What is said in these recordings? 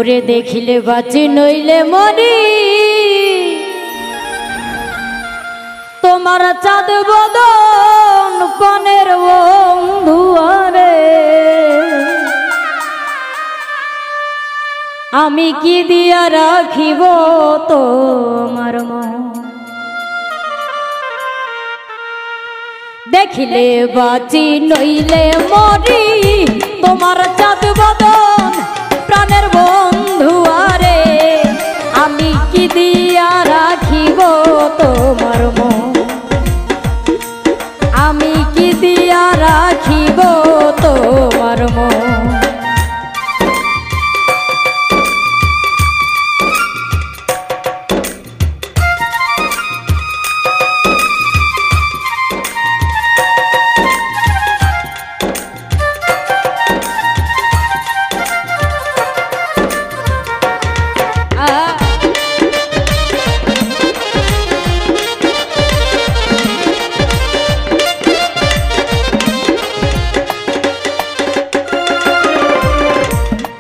ওরে দেখিলে বাঁচি নইলে মরি তোমার চাঁদ বদন পানের বন্ধু আরে আমি কি দিয়া রাখিব তোমার মন দেখিলে বাঁচি নইলে মরি তোমার চাঁদ বদন প্রাণের বন্ধু আরে আমি কি দিয়া রাখিব তোমার মন আমি কি দিয়া রাখিব তোমার মন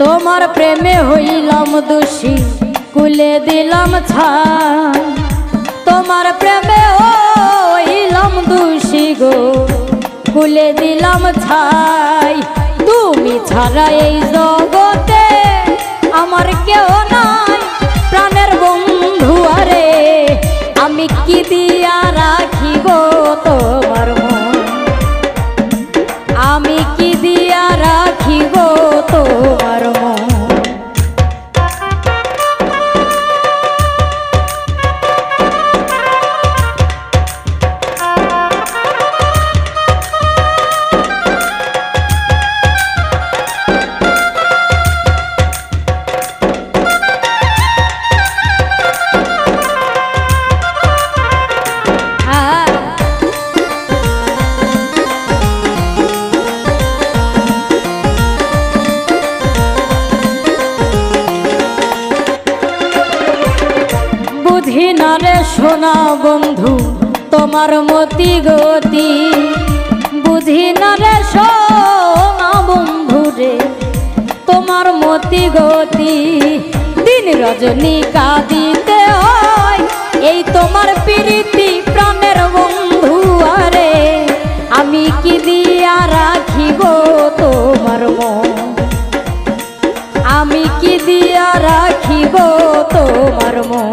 তোমার প্রেমে হইলাম দোষী কুলে দিলাম ছাই তোমার প্রেমে হইলাম দোষী গো কুলে দিলাম ছাই তুমি ছাড়া এই জগতে আমার কেউ নাই প্রাণের বন্ধু আরে আমি কি দিয়া রাখিব তোমার মন আমি কি দিয়া রাখিব তোমার মন বুঝি না রে সোনা বন্ধু তোমার মতি গতি বুঝি না রে সোনা বন্ধু রে তোমার মতি গতি দিন রজনী কাঁদিতে হয় এই তোমার প্রীতি প্রাণের বন্ধু আরে আমি কি দিয়া রাখিব তোমার মন আমি কি দিয়া রাখিব তোমার মন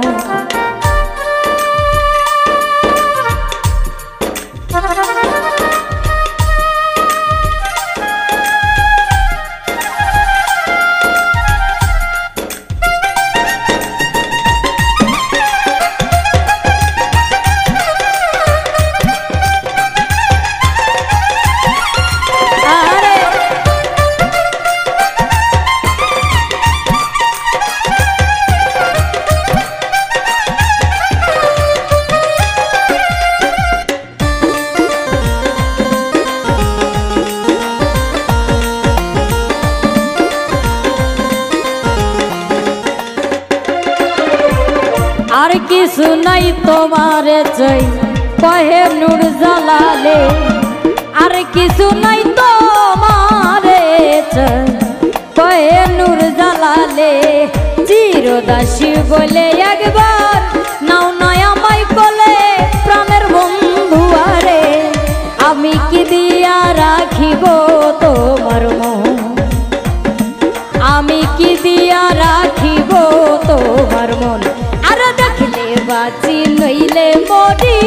আর কিছু নাই তোমার চাই কহে নূর জালালে আর কিছু নাই তোমার চাই কহে নূর জালালে চিরদাসী বলে একবার নাও নয় আমায় কোলে প্রাণের বন্ধু আরে আমি কি দিয়া রাখিব তোমার মন আমি কি দিয়া রাখিব তোমার মন আর দেখিলে বাঁচি নইলে মরি